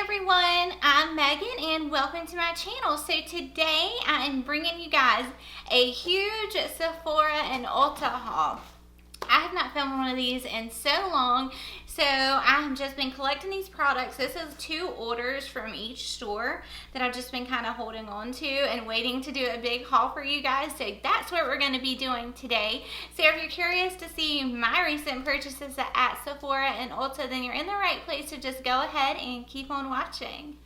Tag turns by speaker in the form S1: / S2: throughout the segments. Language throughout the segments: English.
S1: everyone, I'm Megan and welcome to my channel. So today I am bringing you guys a huge Sephora and Ulta haul. I have not filmed one of these in so long, so I have just been collecting these products. This is 2 orders from each store that I've just been kind of holding on to and waiting to do a big haul for you guys. So that's what we're going to be doing today. So if you're curious to see my recent purchases at Sephora and Ulta, then you're in the right place, so just go ahead and keep on watching.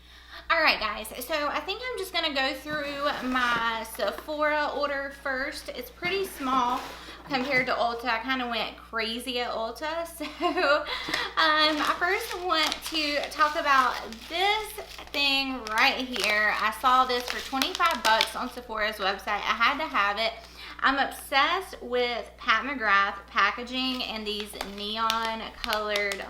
S1: Alright guys, so I think I'm just going to go through my Sephora order first. It's pretty small compared to Ulta. I kind of went crazy at Ulta. So I first want to talk about this thing right here. I saw this for 25 bucks on Sephora's website. I had to have it. I'm obsessed with Pat McGrath packaging and these neon colored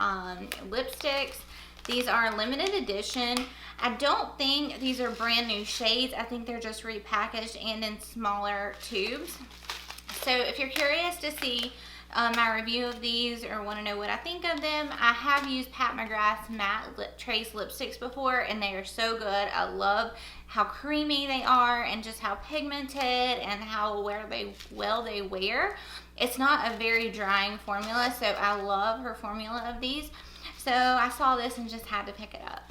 S1: lipsticks. These are limited edition. I don't think these are brand new shades. I think they're just repackaged and in smaller tubes. So if you're curious to see my review of these or want to know what I think of them, I have used Pat McGrath's matte trace lipsticks before and they are so good. I love how creamy they are and just how pigmented and how well they wear. It's not a very drying formula, so I love her formula of these. So I saw this and just had to pick it up.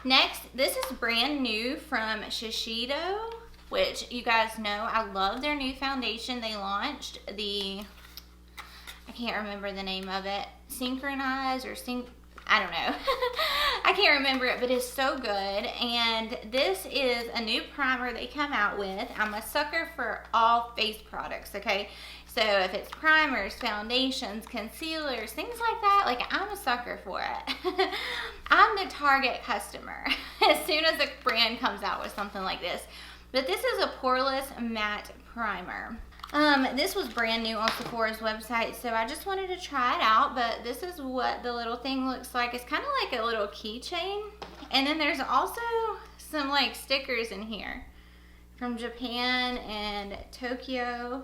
S1: Next, this is brand new from Ashido, which you guys know I love their new foundation. They launched I can't remember the name of it, Synchronize or I don't know. I can't remember it, but it's so good. And this is a new primer they come out with. I'm a sucker for all face products, okay? So if it's primers, foundations, concealers, things like that, like I'm a sucker for it. I'm the target customer as soon as a brand comes out with something like this. But this is a poreless matte primer. This was brand new on Sephora's website, so I just wanted to try it out, but this is what the little thing looks like. It's kind of like a little keychain. And then there's also some like stickers in here from Japan and Tokyo.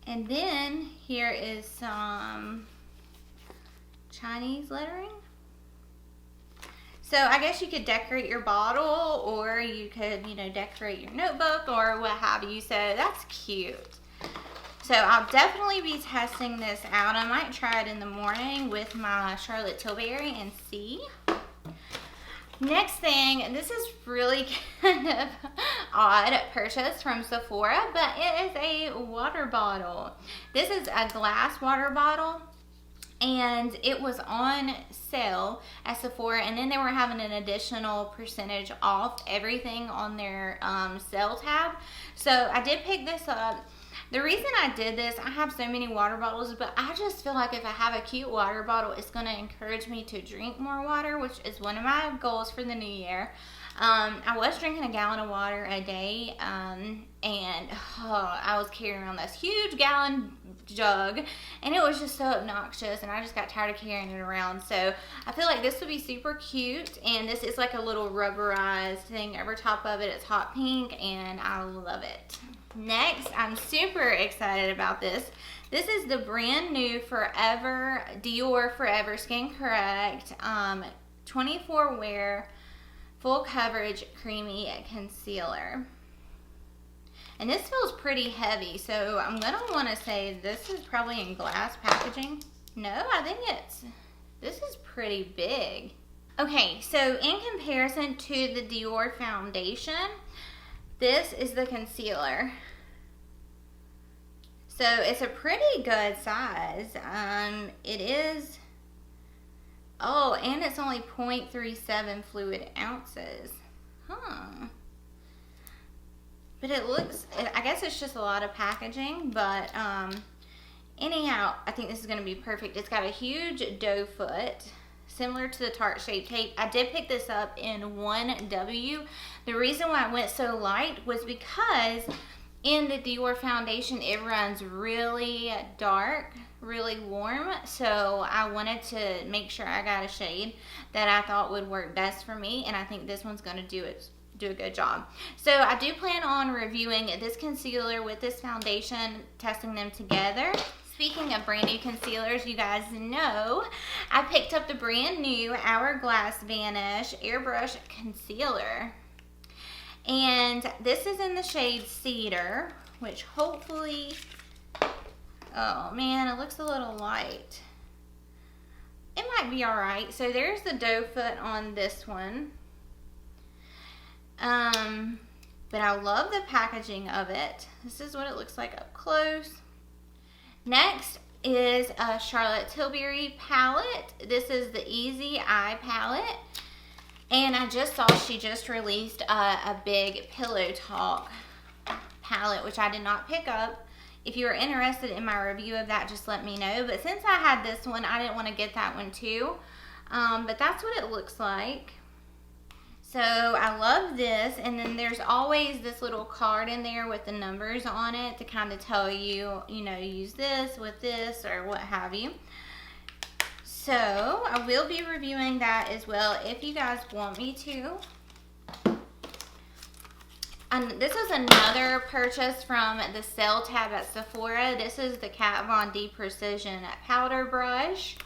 S1: And then here is some Chinese lettering. So I guess you could decorate your bottle, or you could, you know, decorate your notebook or what have you. So that's cute. So I'll definitely be testing this out. I might try it in the morning with my Charlotte Tilbury and see. Next thing, this is really kind of odd purchase from Sephora, but it is a water bottle. This is a glass water bottle, and it was on sale at Sephora, and then they were having an additional percentage off everything on their sale tab. So I did pick this up. The reason I did this, I have so many water bottles, but I just feel like if I have a cute water bottle, it's going to encourage me to drink more water, which is one of my goals for the new year. I was drinking a gallon of water a day, and I was carrying around this huge gallon jug, and it was just so obnoxious, and I just got tired of carrying it around. So I feel like this would be super cute, and this is like a little rubberized thing over top of it. It's hot pink, and I love it. Next, I'm super excited about this. This is the brand new Dior Forever Skin Correct 24 wear full coverage creamy concealer. And this feels pretty heavy, so I'm gonna want to say this is probably in glass packaging. No, I think this is pretty big. Okay, so in comparison to the Dior foundation, this is the concealer. So it's a pretty good size. It is, oh, and it's only 0.37 fluid ounces. Huh. But it looks, I guess it's just a lot of packaging, but anyhow, I think this is going to be perfect. It's got a huge doe foot, similar to the Tarte Shape Tape. I did pick this up in 1W. The reason why it went so light was because in the Dior foundation, it runs really dark, really warm. So I wanted to make sure I got a shade that I thought would work best for me, and I think this one's going to do a good job. So I do plan on reviewing this concealer with this foundation, testing them together. speaking of brand new concealers, you guys know I picked up the brand new Hourglass Vanish Airbrush Concealer. And this is in the shade Cedar, which hopefully, oh man, it looks a little light. It might be alright. So there's the doe foot on this one. But I love the packaging of it. This is what it looks like up close. Next is a Charlotte Tilbury palette. This is the Easy Eye palette. And I just saw she just released a big Pillow Talk palette, which I did not pick up. If you are interested in my review of that, just let me know. But since I had this one, I didn't want to get that one too. But that's what it looks like. So I love this, and then there's always this little card in there with the numbers on it to kind of tell you, you know, use this with this or what have you. So I will be reviewing that as well if you guys want me to. This is another purchase from the sale tab at Sephora. This is the Kat Von D Precision Powder Brush.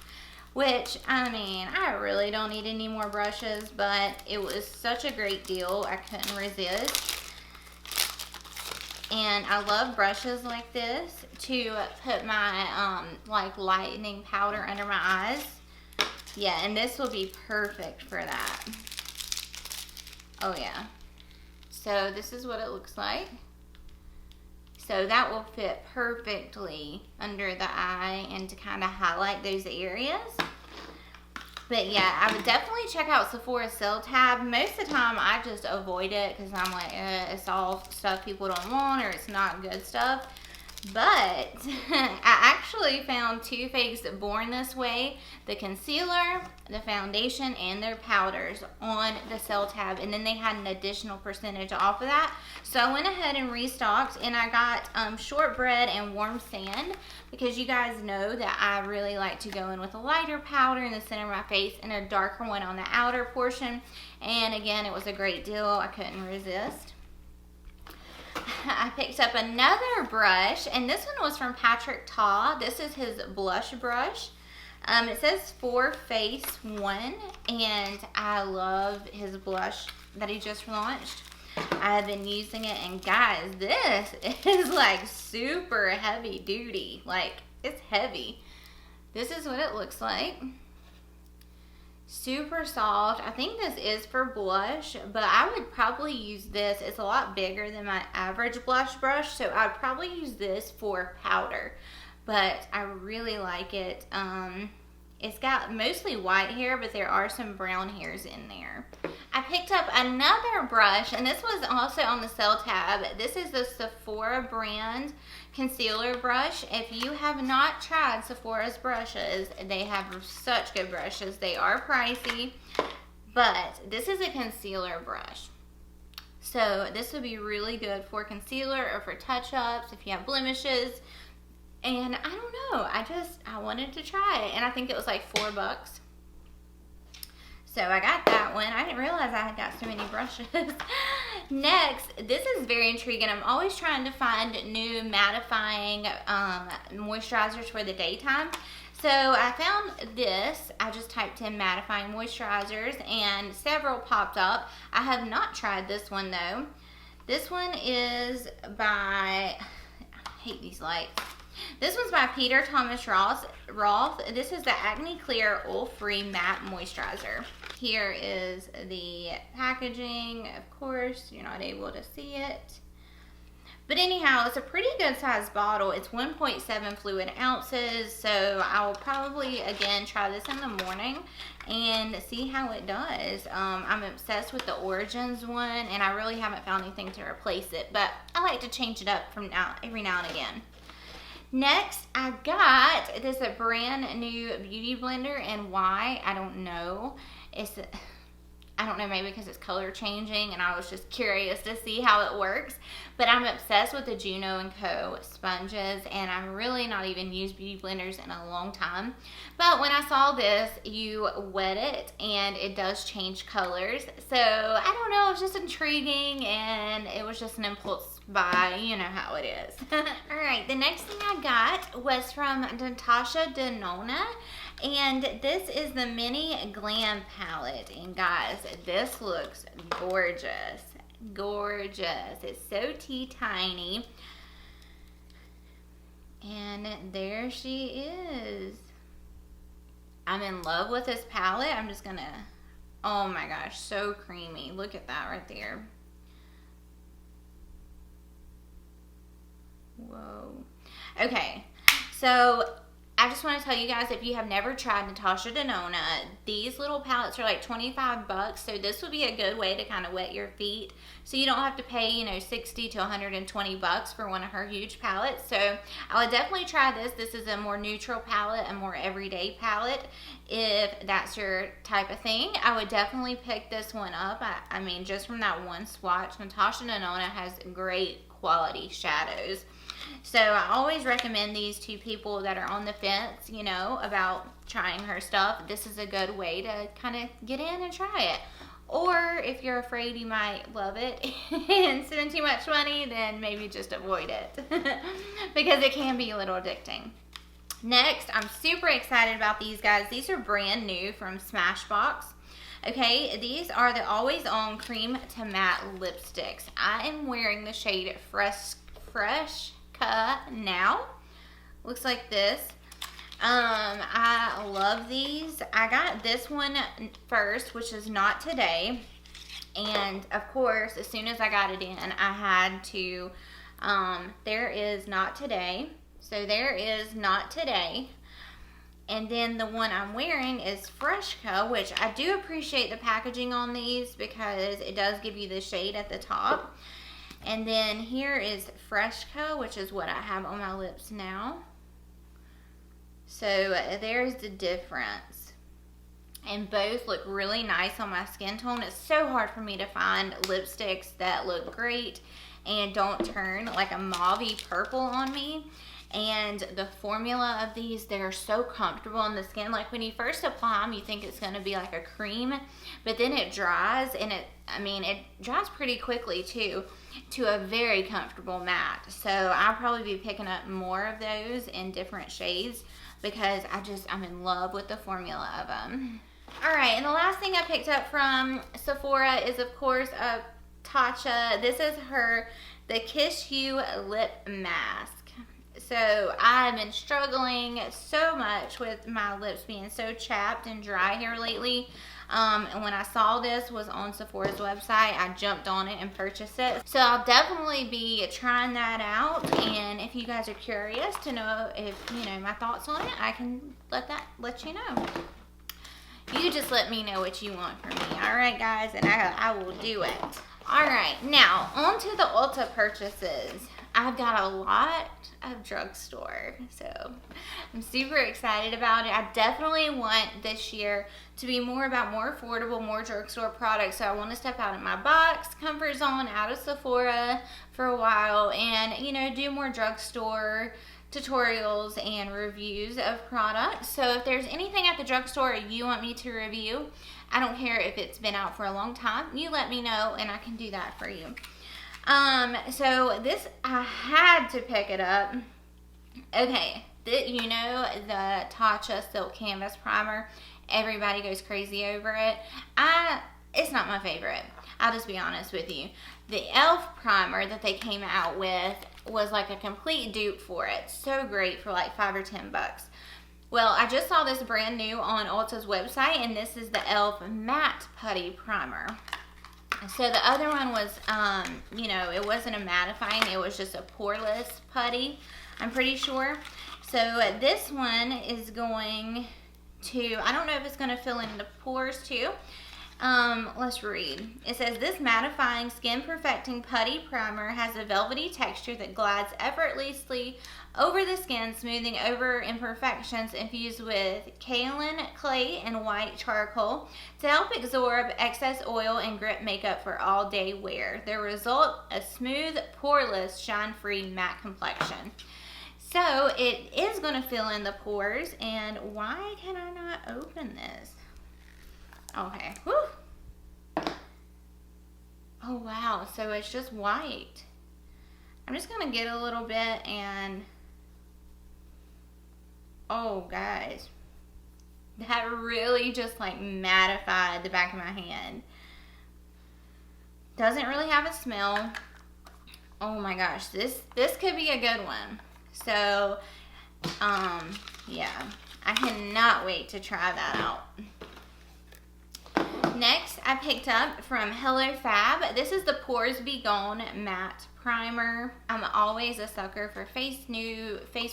S1: Which, I mean, I really don't need any more brushes, but it was such a great deal, I couldn't resist. And I love brushes like this to put my, like, lightening powder under my eyes. Yeah, and this will be perfect for that. Oh, yeah. So, this is what it looks like. So that will fit perfectly under the eye and to kind of highlight those areas. But yeah, I would definitely check out Sephora's sale tab. Most of the time I just avoid it because I'm like, it's all stuff people don't want or it's not good stuff. But I actually found Too Faced Born This Way, the concealer, the foundation, and their powders on the sale tab. And then they had an additional percentage off of that. So I went ahead and restocked, and I got shortbread and warm sand because you guys know that I really like to go in with a lighter powder in the center of my face and a darker one on the outer portion. And again, it was a great deal. I couldn't resist. I picked up another brush, and this one was from Patrick Ta. This is his blush brush. It says For Face 1, and I love his blush that he just launched. I've been using it, and guys, this is like super heavy duty. Like, it's heavy. This is what it looks like. Super soft. I think this is for blush, but I would probably use this. It's a lot bigger than my average blush brush, so I'd probably use this for powder. But I really like it. It's got mostly white hair, but there are some brown hairs in there. I picked up another brush, and this was also on the sale tab. This is the Sephora brand concealer brush. If you have not tried Sephora's brushes, they have such good brushes. They are pricey, but this is a concealer brush. So this would be really good for concealer or for touch-ups if you have blemishes. And I don't know, I wanted to try it, and I think it was like $4. So I got that one. I didn't realize I had got so many brushes. Next, this is very intriguing. I'm always trying to find new mattifying moisturizers for the daytime. So I found this. I just typed in mattifying moisturizers, and several popped up. I have not tried this one though. This one is by, I hate these lights. This one's by Peter Thomas Roth. This is the Acne Clear Oil-Free Matte Moisturizer. Here is the packaging. Of course, you're not able to see it. But anyhow, it's a pretty good sized bottle. It's 1.7 fluid ounces. So I will probably, again, try this in the morning and see how it does. I'm obsessed with the Origins one, and I really haven't found anything to replace it. But I like to change it up from every now and again. Next, I got this a brand new beauty blender, and why, I don't know. I don't know, maybe because it's color changing and I was just curious to see how it works. But I'm obsessed with the Juno & Co. sponges, and I've really not even used beauty blenders in a long time. But when I saw this, you wet it and it does change colors. So I don't know, it's just intriguing, and it was just an impulse buy. You know how it is. Alright, the next thing I got was from Natasha de Nonna. And this is the Mini Glam palette, and guys, this looks gorgeous. Gorgeous. It's so tiny. And there she is. I'm in love with this palette. I'm just gonna, oh my gosh, so creamy. Look at that right there. Whoa. Okay, so I just want to tell you guys, if you have never tried Natasha de Nonna, these little palettes are like 25 bucks. So this would be a good way to kind of wet your feet. So you don't have to pay, you know, 60 to 120 bucks for one of her huge palettes. So I would definitely try this. This is a more neutral palette, a more everyday palette. If that's your type of thing, I would definitely pick this one up. I mean, just from that one swatch, Natasha de Nonna has great quality shadows. So I always recommend these to people that are on the fence, you know, about trying her stuff. This is a good way to kind of get in and try it. Or if you're afraid you might love it and spend too much money, then maybe just avoid it because it can be a little addicting. Next, I'm super excited about these guys. These are brand new from Smashbox. Okay, these are the Always On Cream to Matte Lipsticks. I am wearing the shade Fresh Now. Looks like this. I love these. I got this one first, which is Not Today, and of course as soon as I got it in, I had to there is Not Today. So there is Not Today, and then the one I'm wearing is Freshco, which I do appreciate the packaging on these because it does give you the shade at the top. And then here is Freshco, which is what I have on my lips now. So there's the difference. And both look really nice on my skin tone. It's so hard for me to find lipsticks that look great and don't turn like a mauve-y purple on me. And the formula of these, they're so comfortable on the skin. Like when you first apply them, you think it's going to be like a cream, but then it dries, and it dries pretty quickly too, to a very comfortable matte. So I'll probably be picking up more of those in different shades because I'm in love with the formula of them. Alright, and the last thing I picked up from Sephora is, of course, Tasha. This is the Kiss You Lip Mask. So I've been struggling so much with my lips being so chapped and dry here lately. And when I saw this was on Sephora's website, I jumped on it and purchased it. So I'll definitely be trying that out. And if you guys are curious to know if, you know, my thoughts on it, I can let you know. You just let me know what you want from me. Alright guys, and I will do it. Alright, now on to the Ulta purchases. I've got a lot of drugstore, so I'm super excited about it. I definitely want this year to be more about more affordable, more drugstore products. So I want to step out of my box, comfort zone, out of Sephora for a while, and, you know, do more drugstore tutorials and reviews of products. So if there's anything at the drugstore you want me to review, I don't care if it's been out for a long time, you let me know and I can do that for you. So this, I had to pick it up. Okay, you know, the Tasha Silk Canvas Primer, everybody goes crazy over it. It's not my favorite. I'll just be honest with you. The Elle primer that they came out with was like a complete dupe for it. So great for like $5 or $10. Well, I just saw this brand new on Ulta's website, and this is the Elle Matte Putty Primer. So the other one was, you know, it wasn't a mattifying, it was just a poreless putty, I'm pretty sure. So this one is going to, I don't know if it's going to fill in the pores too. Let's read. It says, this mattifying, skin perfecting putty primer has a velvety texture that glides effortlessly over the skin, smoothing over imperfections, infused with kaolin clay and white charcoal to help absorb excess oil and grip makeup for all day wear. The result, a smooth, poreless, shine-free matte complexion. So it is going to fill in the pores, and why can I not open this? Okay. Whew. Oh, wow. So it's just white. I'm just going to get a little bit and... Oh, guys. That really just like mattified the back of my hand. Doesn't really have a smell. Oh my gosh. This could be a good one. So, yeah. I cannot wait to try that out. Next, I picked up from Hello Fab. This is the Pores Be Gone Matte Primer. I'm always a sucker for face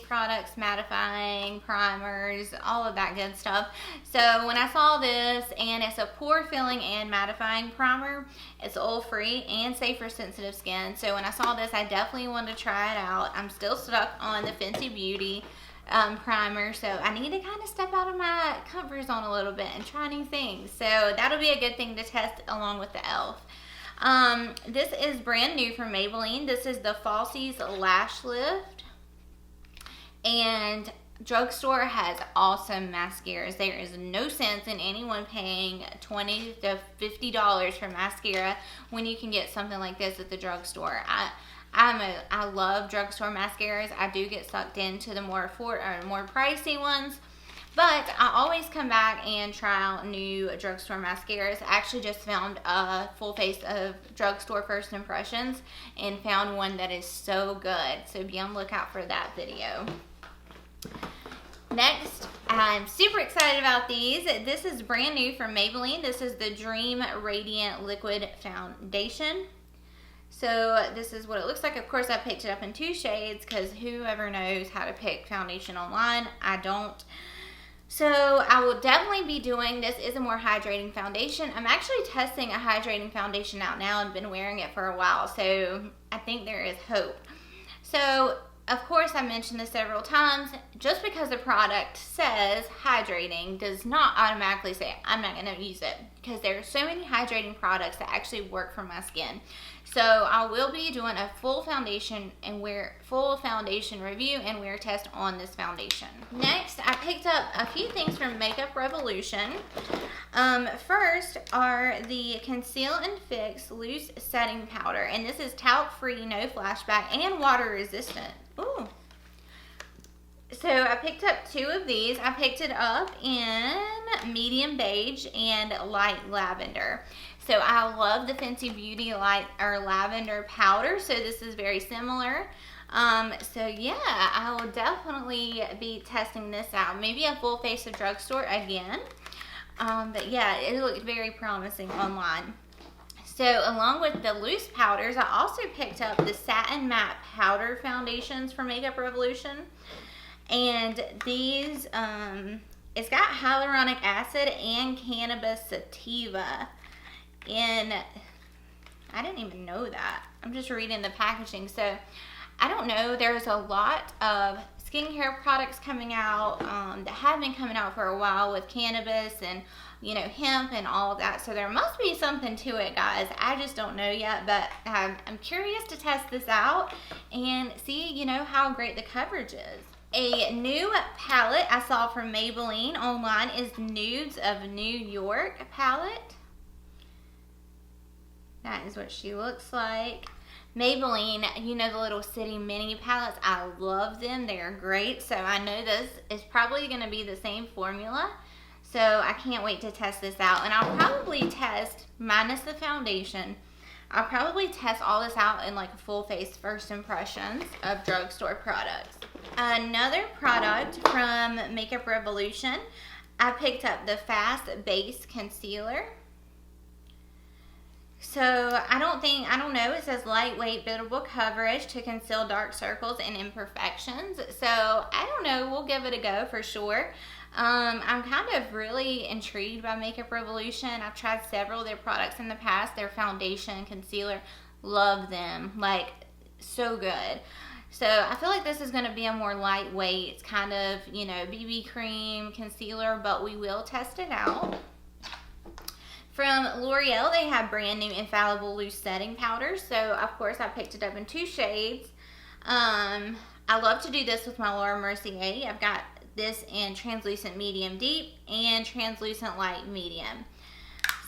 S1: products, mattifying, primers, all of that good stuff. So when I saw this, and it's a pore filling and mattifying primer, it's oil free and safe for sensitive skin. So when I saw this, I definitely wanted to try it out. I'm still stuck on the Fenty Beauty primer, so I need to kind of step out of my comfort zone a little bit and try new things. So that'll be a good thing to test along with the Elle. This is brand new from Maybelline. This is the Falsies Lash Lift, and drugstore has awesome mascaras. There is no sense in anyone paying $20 to $50 for mascara when you can get something like this at the drugstore. I love drugstore mascaras. I do get sucked into the more pricey ones, but I always come back and try out new drugstore mascaras. I actually just found a full face of drugstore first impressions and found one that is so good. So be on the lookout for that video. Next, I'm super excited about these. This is brand new from Maybelline. This is the Dream Radiant Liquid Foundation. So this is what it looks like. Of course, I picked it up in 2 shades because whoever knows how to pick foundation online, I don't. So I will definitely be doing, this is a more hydrating foundation. I'm actually testing a hydrating foundation out now and been wearing it for a while. So I think there is hope. So of course, I mentioned this several times, just because the product says hydrating does not automatically say I'm not going to use it, because there are so many hydrating products that actually work for my skin. So I will be doing a full foundation review and wear test on this foundation. Next, I picked up a few things from Makeup Revolution. First are the Conceal and Fix Loose Setting Powder, and this is talc-free, no flashback, and water resistant. Ooh. So I picked up 2 of these. I picked it up in medium beige and light lavender. So I love the Fenty Beauty light or lavender powder, so this is very similar. So yeah, I will definitely be testing this out. Maybe a full face of drugstore again. But yeah, it looked very promising online. So along with the loose powders, I also picked up the Satin Matte Powder Foundations from Makeup Revolution. And these, it's got hyaluronic acid and cannabis sativa. And I didn't even know that. I'm just reading the packaging. So I don't know. There's a lot of skincare products coming out that have been coming out for a while with cannabis and, you know, hemp and all of that. So there must be something to it, guys. I just don't know yet, but I'm curious to test this out and see, you know, how great the coverage is. A new palette I saw from Maybelline online is Nudes of New York palette. That is what she looks like. Maybelline, you know, the little city mini palettes, I love them. They are great. So I know this is probably going to be the same formula. So I can't wait to test this out. And I'll probably test, minus the foundation, I'll probably test all this out in like a full face first impressions of drugstore products. Another product from Makeup Revolution, I picked up the Fast Base Concealer. So I don't know, it says lightweight buildable coverage to conceal dark circles and imperfections. So I don't know, we'll give it a go for sure. I'm kind of really intrigued by Makeup Revolution. I've tried several of their products in the past. Their foundation, concealer, love them. Like, so good. So I feel like this is going to be a more lightweight, it's kind of, you know, BB cream concealer, but we will test it out. From L'Oreal, they have brand new Infallible Loose Setting Powder. So, of course, I picked it up in 2 shades. I love to do this with my Laura Mercier. I've got this in Translucent Medium Deep and Translucent Light Medium.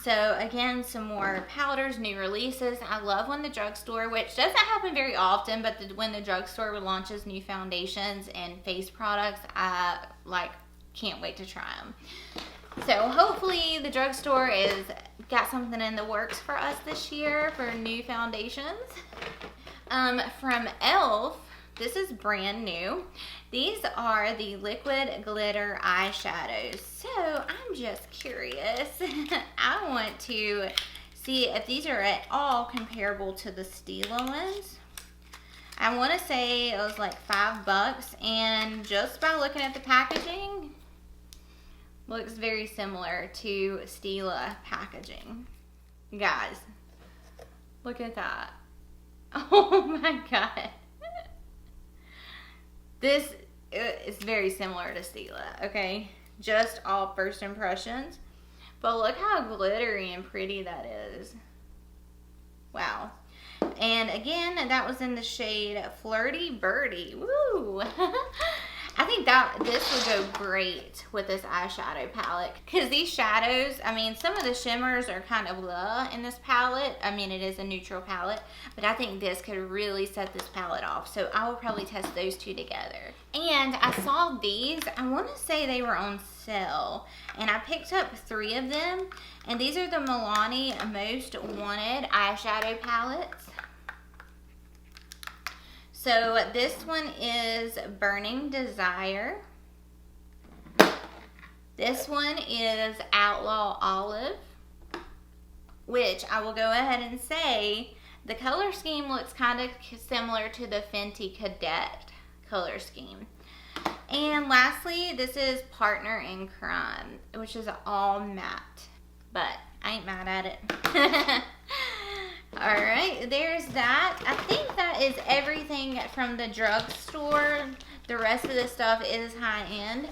S1: So, again, some more powders, new releases. I love when the drugstore, which doesn't happen very often, but when the drugstore launches new foundations and face products, I, like, can't wait to try them. So hopefully the drugstore is got something in the works for us this year for new foundations. From Elle, this is brand new. These are the liquid glitter eyeshadows. So I'm just curious. I want to see if these are at all comparable to the Stila ones. I want to say it was like $5, and just by looking at the packaging, looks very similar to Stila packaging. Guys, look at that. Oh my god. This is very similar to Stila, okay? Just all first impressions. But look how glittery and pretty that is. Wow. And again, that was in the shade Flirty Birdie. Woo! I think that this would go great with this eyeshadow palette. Because these shadows, I mean, some of the shimmers are kind of low in this palette. I mean, it is a neutral palette. But I think this could really set this palette off. So I will probably test those 2 together. And I saw these. I want to say they were on sale. And I picked up 3 of them. And these are the Milani Most Wanted eyeshadow palettes. So this one is Burning Desire. This one is Outlaw Olive, which I will go ahead and say the color scheme looks kind of similar to the Fenty Cadet color scheme. And lastly, this is Partner in Crime, which is all matte, but I ain't mad at it. Alright, there's that. I think that is everything from the drugstore. The rest of the stuff is high-end.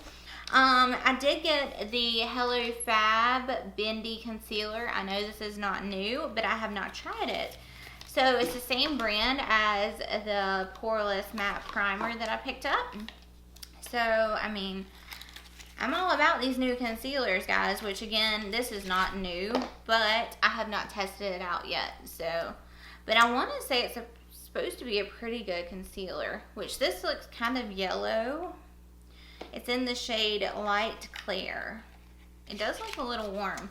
S1: I did get the Hello Fab Bendy Concealer. I know this is not new, but I have not tried it. So it's the same brand as the Poreless Matte Primer that I picked up. So, I mean, I'm all about these new concealers, guys, which again, this is not new, but I have not tested it out yet. So, but I want to say it's supposed to be a pretty good concealer, which this looks kind of yellow. It's in the shade Light Clear. It does look a little warm.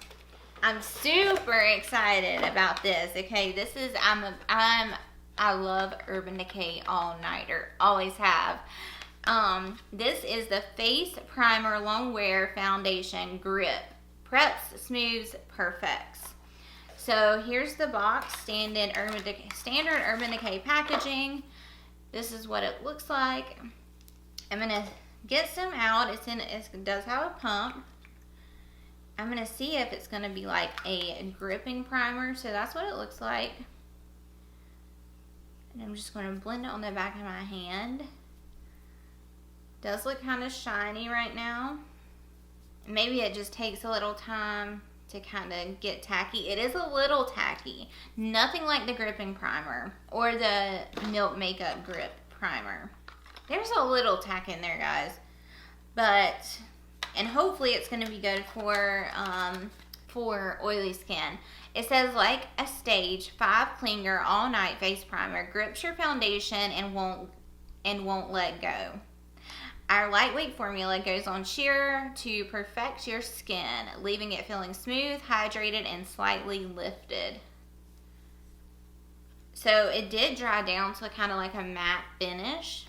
S1: I'm super excited about this. Okay, this is, I love Urban Decay All Nighter, always have. This is the Face Primer Long Wear Foundation Grip. Preps, Smooths, Perfects. So here's the box, standard Urban Decay packaging. This is what it looks like. I'm gonna get some out. It does have a pump. I'm gonna see if it's gonna be like a gripping primer. So that's what it looks like. And I'm just gonna blend it on the back of my hand. Does look kind of shiny right now. Maybe it just takes a little time to kind of get tacky. It is a little tacky. Nothing like the gripping primer or the Milk Makeup Grip Primer. There's a little tack in there, guys. But, and hopefully it's going to be good for oily skin. It says, like a Stage 5 Clinger All Night Face Primer grips your foundation and won't let go. Our lightweight formula goes on sheer to perfect your skin, leaving it feeling smooth, hydrated, and slightly lifted. So it did dry down to kind of like a matte finish.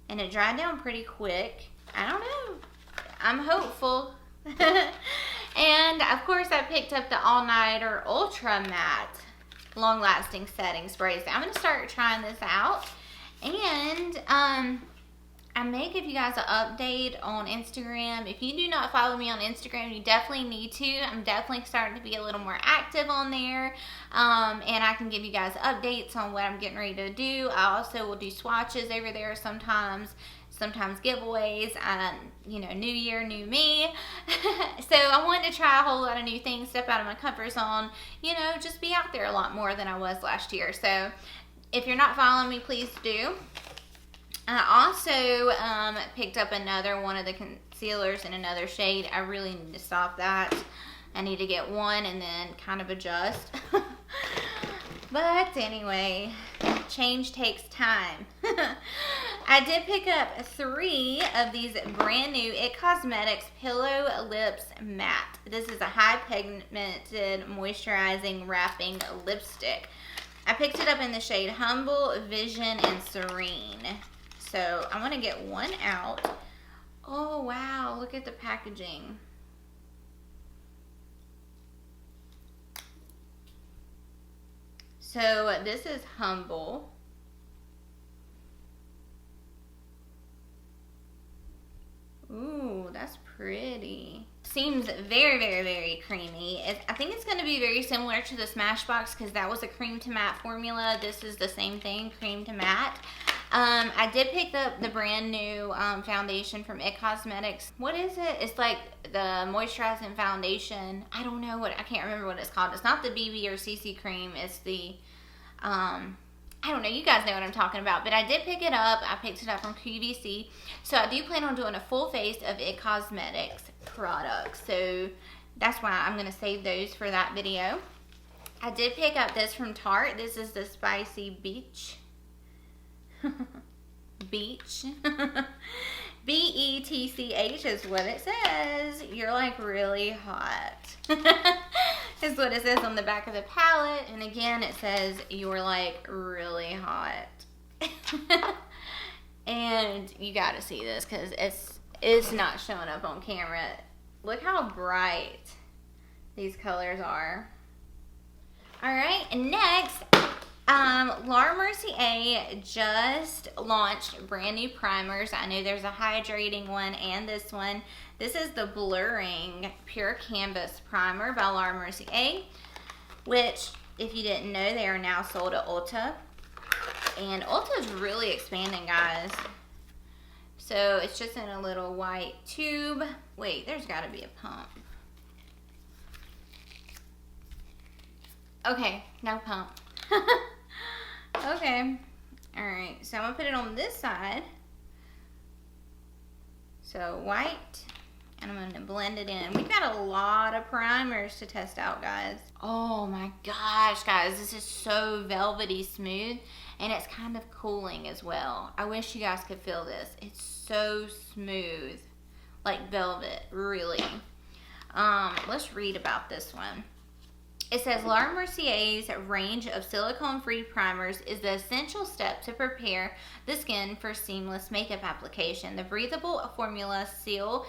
S1: And it dried down pretty quick. I don't know. I'm hopeful. And of course I picked up the All Nighter Ultra Matte Long Lasting Setting Sprays. I'm going to start trying this out. And I may give you guys an update on Instagram. If you do not follow me on Instagram, you definitely need to. I'm definitely starting to be a little more active on there. And I can give you guys updates on what I'm getting ready to do. I also will do swatches over there sometimes giveaways. You know, new year, new me. So I wanted to try a whole lot of new things, step out of my comfort zone, you know, just be out there a lot more than I was last year. So if you're not following me, please do. I also picked up another one of the concealers in another shade. I really need to stop that. I need to get one and then kind of adjust. But anyway, change takes time. I did pick up 3 of these brand new IT Cosmetics Pillow Lips Matte. This is a high pigmented moisturizing wrapping lipstick. I picked it up in the shade Humble, Vision, and Serene. So I want to get one out. Oh wow, look at the packaging. So this is Humble. Ooh, that's pretty. Seems very, very, very creamy. I think it's going to be very similar to the Smashbox because that was a cream to matte formula. This is the same thing, cream to matte. I did pick up the brand new foundation from IT Cosmetics. What is it? It's like the moisturizing foundation. I don't know what, I can't remember what it's called. It's not the BB or CC cream. It's the, I don't know. You guys know what I'm talking about. But I did pick it up. I picked it up from QVC. So I do plan on doing a full face of IT Cosmetics products. So that's why I'm going to save those for that video. I did pick up this from Tarte. This is the Spicy Beach. Beach. BETCH is what it says. You're like really hot. Is what it says on the back of the palette. And again, it says you're like really hot. And you got to see this because it's not showing up on camera. Look how bright these colors are. All right, and next, Laura Mercier just launched brand new primers. I know there's a hydrating one and this one. This is the Blurring Pure Canvas Primer by Laura Mercier, which, if you didn't know, they are now sold at Ulta. And Ulta is really expanding, guys. So it's just in a little white tube. Wait, there's got to be a pump. Okay, no pump. Okay. Alright, so I'm going to put it on this side. So white. And I'm going to blend it in. We've got a lot of primers to test out, guys. Oh my gosh, guys. This is so velvety smooth. And it's kind of cooling as well. I wish you guys could feel this. It's so smooth. Like velvet, really. Let's read about this one. It says, Laura Mercier's range of silicone-free primers is the essential step to prepare the skin for seamless makeup application. The breathable formulas seal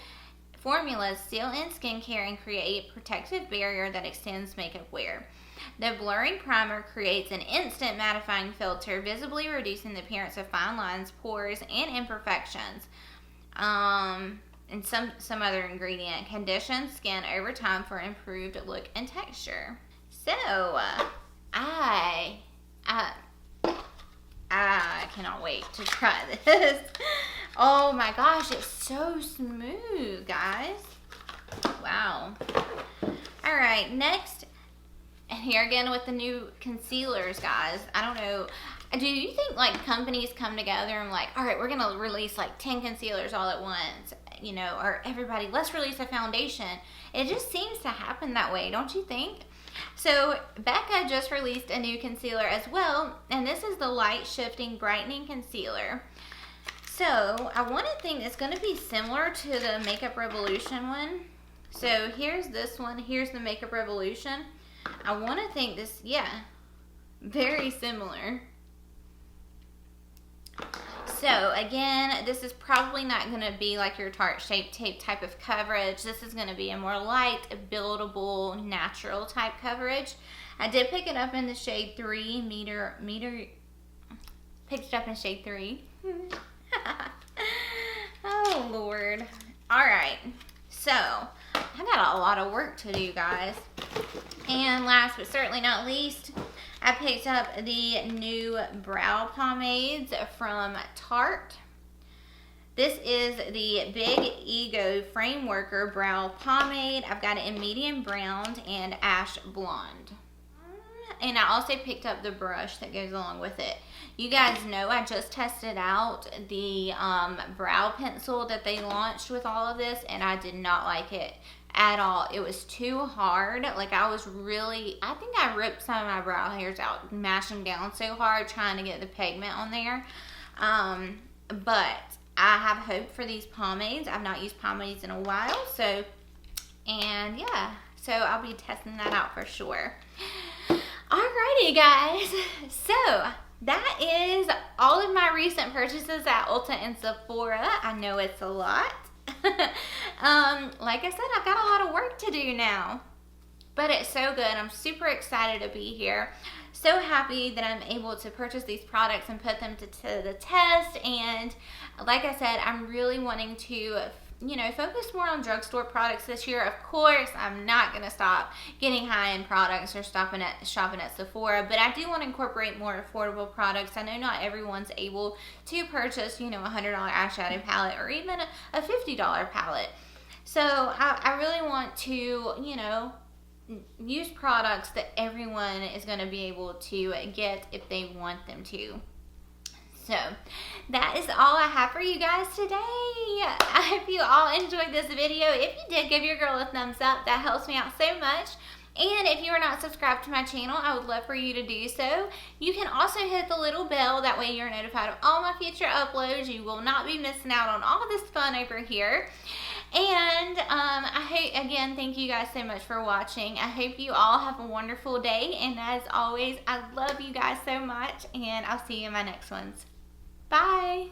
S1: in skincare and create a protective barrier that extends makeup wear. The blurring primer creates an instant mattifying filter, visibly reducing the appearance of fine lines, pores, and imperfections. And some other ingredient conditions skin over time for improved look and texture. So, I cannot wait to try this. Oh my gosh, it's so smooth, guys. Wow. All right, next, and here again with the new concealers, guys. I don't know. Do you think like companies come together and like, all right, we're gonna release like 10 concealers all at once, you know, or everybody, let's release a foundation. It just seems to happen that way, don't you think? So Becca just released a new concealer as well, and this is the Light Shifting Brightening Concealer. So I want to think it's going to be similar to the Makeup Revolution one. So here's this one. Here's the Makeup Revolution. I want to think this, yeah, very similar. So again, this is probably not going to be like your Tarte Shape Tape type of coverage. This is going to be a more light, buildable, natural type coverage. I did pick it up in the shade 3, picked it up in shade 3. Oh, Lord. All right. So, I got a lot of work to do, guys. And last but certainly not least, I picked up the new brow pomades from Tarte. This is the Big Ego Frame Worker Brow Pomade. I've got it in medium brown and ash blonde. And I also picked up the brush that goes along with it. You guys know I just tested out the brow pencil that they launched with all of this, and I did not like it at all. It was too hard. Like, I think I ripped some of my brow hairs out, mashing down so hard trying to get the pigment on there. But I have hope for these pomades. I've not used pomades in a while, and yeah, so I'll be testing that out for sure. Alrighty, guys, so that is all of my recent purchases at Ulta and Sephora. I know it's a lot. Like I said, I've got a lot of work to do now, but it's so good. I'm super excited to be here. So happy that I'm able to purchase these products and put them to the test. And like I said, I'm really wanting to, you know, focus more on drugstore products this year. Of course, I'm not going to stop getting high-end products or shopping at Sephora, but I do want to incorporate more affordable products. I know not everyone's able to purchase, you know, a $100 eyeshadow palette or even a $50 palette. So I really want to, you know, use products that everyone is going to be able to get if they want them to. So that is all I have for you guys today. I hope you all enjoyed this video. If you did, give your girl a thumbs up. That helps me out so much. And if you are not subscribed to my channel, I would love for you to do so. You can also hit the little bell. That way you're notified of all my future uploads. You will not be missing out on all this fun over here. And again, thank you guys so much for watching. I hope you all have a wonderful day. And as always, I love you guys so much. And I'll see you in my next ones. Bye.